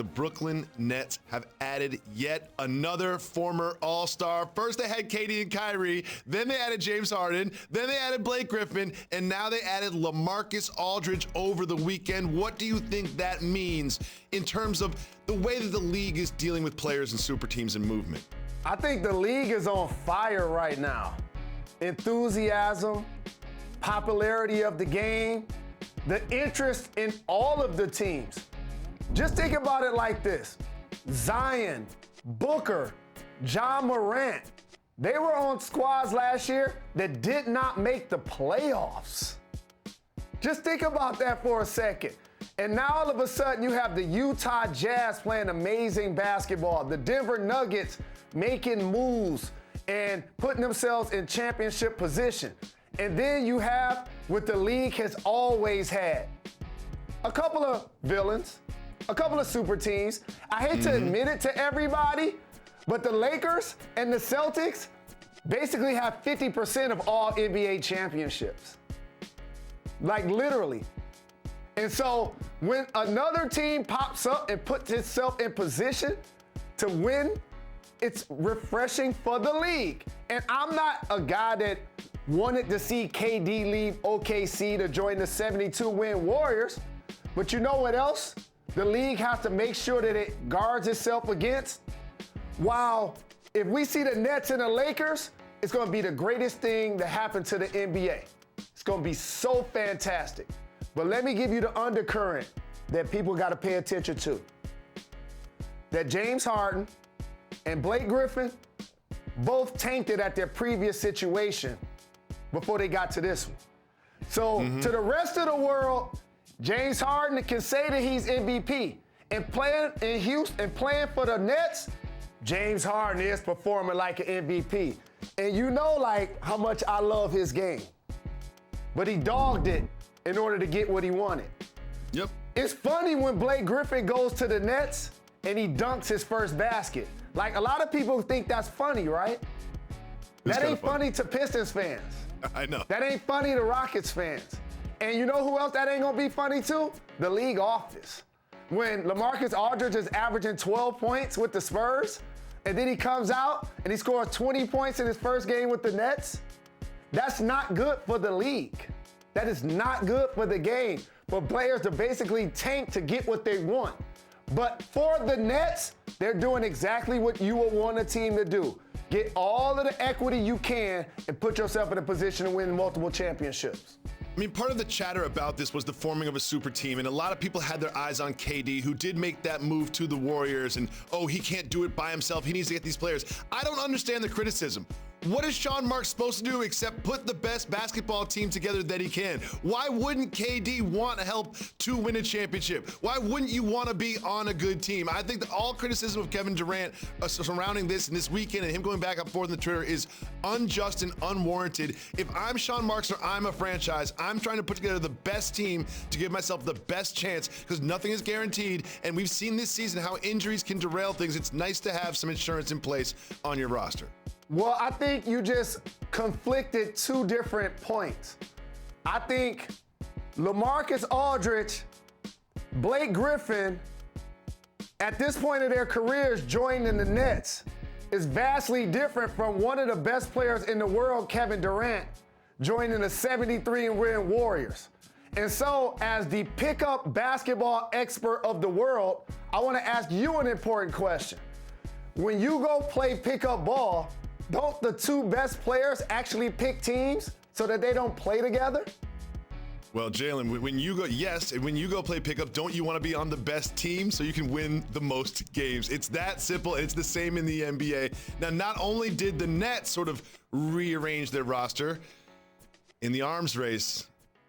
the Brooklyn Nets have added yet another former All-Star. First they had KD and Kyrie, then they added James Harden, then they added Blake Griffin, and now they added LaMarcus Aldridge over the weekend. What do you think that means in terms of the way that the league is dealing with players and super teams and movement? I think the league is on fire right now. Enthusiasm, popularity of the game, the interest in all of the teams. Just think about it like this. Zion, Booker, John Morant, they were on squads last year that did not make the playoffs. Just think about that for a second. And now all of a sudden you have the Utah Jazz playing amazing basketball, the Denver Nuggets making moves and putting themselves in championship position. And then you have what the league has always had. A couple of villains, a couple of super teams. I hate to admit it to everybody, but the Lakers and the Celtics basically have 50% of all NBA championships. Like literally. And so when another team pops up and puts itself in position to win, it's refreshing for the league. And I'm not a guy that wanted to see KD leave OKC to join the 72-win Warriors, but you know what else the league has to make sure that it guards itself against? Wow, if we see the Nets and the Lakers, it's gonna be the greatest thing that happened to the NBA. It's gonna be so fantastic. But let me give you the undercurrent that people gotta pay attention to. That James Harden and Blake Griffin both tanked it at their previous situation before they got to this one. So to the rest of the world, James Harden can say that he's MVP. And playing in Houston and playing for the Nets, James Harden is performing like an MVP. And you know like how much I love his game. But he dogged it in order to get what he wanted. Yep. It's funny when Blake Griffin goes to the Nets and he dunks his first basket. Like a lot of people think that's funny, right? That ain't funny to Pistons fans. I know. That ain't funny to Rockets fans. And you know who else that ain't gonna be funny to? The league office. When LaMarcus Aldridge is averaging 12 points with the Spurs, and then he comes out and he scores 20 points in his first game with the Nets, that's not good for the league. That is not good for the game, for players to basically tank to get what they want. But for the Nets, they're doing exactly what you would want a team to do. Get all of the equity you can and put yourself in a position to win multiple championships. I mean, part of the chatter about this was the forming of a super team, and a lot of people had their eyes on KD, who did make that move to the Warriors, and, oh, he can't do it by himself. He needs to get these players. I don't understand the criticism. What is Sean Marks supposed to do except put the best basketball team together that he can? Why wouldn't KD want to help to win a championship? Why wouldn't you want to be on a good team? I think that all criticism of Kevin Durant surrounding this and this weekend and him going back and forth on the Twitter is unjust and unwarranted. If I'm Sean Marks or I'm a franchise, I'm trying to put together the best team to give myself the best chance because nothing is guaranteed. And we've seen this season how injuries can derail things. It's nice to have some insurance in place on your roster. Well, I think you just conflicted two different points. I think LaMarcus Aldridge, Blake Griffin, at this point of their careers joining the Nets is vastly different from one of the best players in the world, Kevin Durant, joining the 73-win Warriors. And so, as the pickup basketball expert of the world, I want to ask you an important question. When you go play pickup ball, don't the two best players actually pick teams so that they don't play together? Well, Jalen, when you go play pickup, don't you want to be on the best team so you can win the most games? It's that simple. It's the same in the NBA. Now, not only did the Nets sort of rearrange their roster, in the arms race,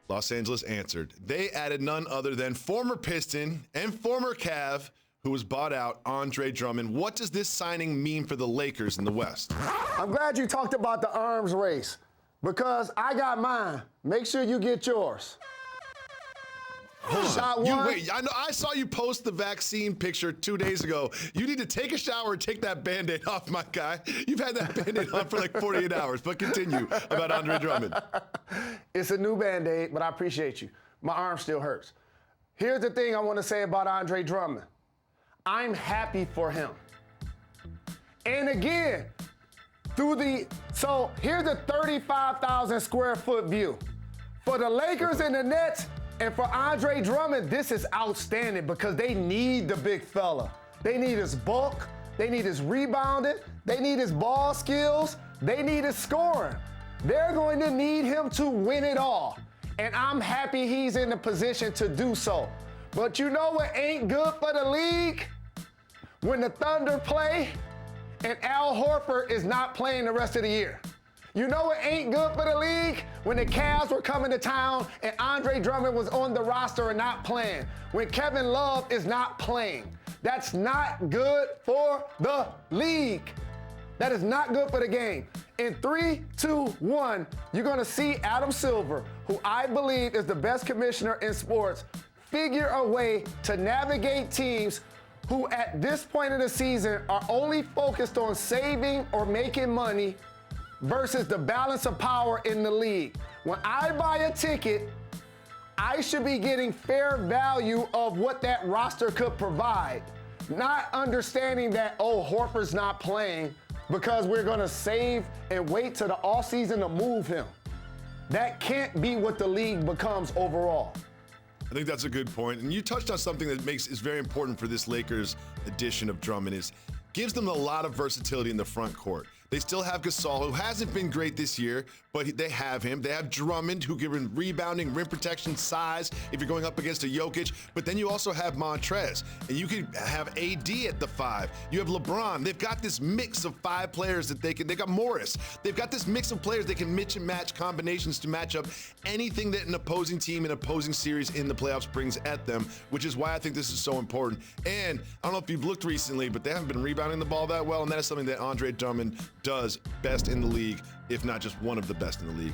Los Angeles answered. They added none other than former Piston and former Cav, who was bought out, Andre Drummond. What does this signing mean for the Lakers in the West? I'm glad you talked about the arms race because I got mine. Make sure you get yours. Shot one. I saw you post the vaccine picture 2 days ago. You need to take a shower and take that Band-Aid off, my guy. You've had that Band-Aid on for like 48 hours, but continue about Andre Drummond. It's a new Band-Aid, but I appreciate you. My arm still hurts. Here's the thing I want to say about Andre Drummond. I'm happy for him. And again, so here's a 35,000 square foot view. For the Lakers and the Nets, and for Andre Drummond, this is outstanding because they need the big fella. They need his bulk, they need his rebounding, they need his ball skills, they need his scoring. They're going to need him to win it all. And I'm happy he's in the position to do so. But you know what ain't good for the league? When the Thunder play and Al Horford is not playing the rest of the year. You know what ain't good for the league? When the Cavs were coming to town and Andre Drummond was on the roster and not playing. When Kevin Love is not playing. That's not good for the league. That is not good for the game. In 3, 2, 1, you're gonna see Adam Silver, who I believe is the best commissioner in sports, figure a way to navigate teams who at this point of the season are only focused on saving or making money versus the balance of power in the league. When I buy a ticket, I should be getting fair value of what that roster could provide, not understanding that, oh, Horford's not playing because we're gonna save and wait till the offseason to move him. That can't be what the league becomes overall. I think that's a good point. And you touched on something that is very important for this Lakers addition of Drummond is gives them a lot of versatility in the front court. They still have Gasol, who hasn't been great this year, but they have him. They have Drummond, who gives rebounding, rim protection, size, if you're going up against a Jokic. But then you also have Montrez, and you can have AD at the 5. You have LeBron. They've got this mix of 5 players that they got Morris. They've got this mix of players they can mix and match combinations to match up anything that an opposing team, an opposing series in the playoffs brings at them, which is why I think this is so important. And I don't know if you've looked recently, but they haven't been rebounding the ball that well, and that is something that Andre Drummond does best in the league, if not just one of the best in the league.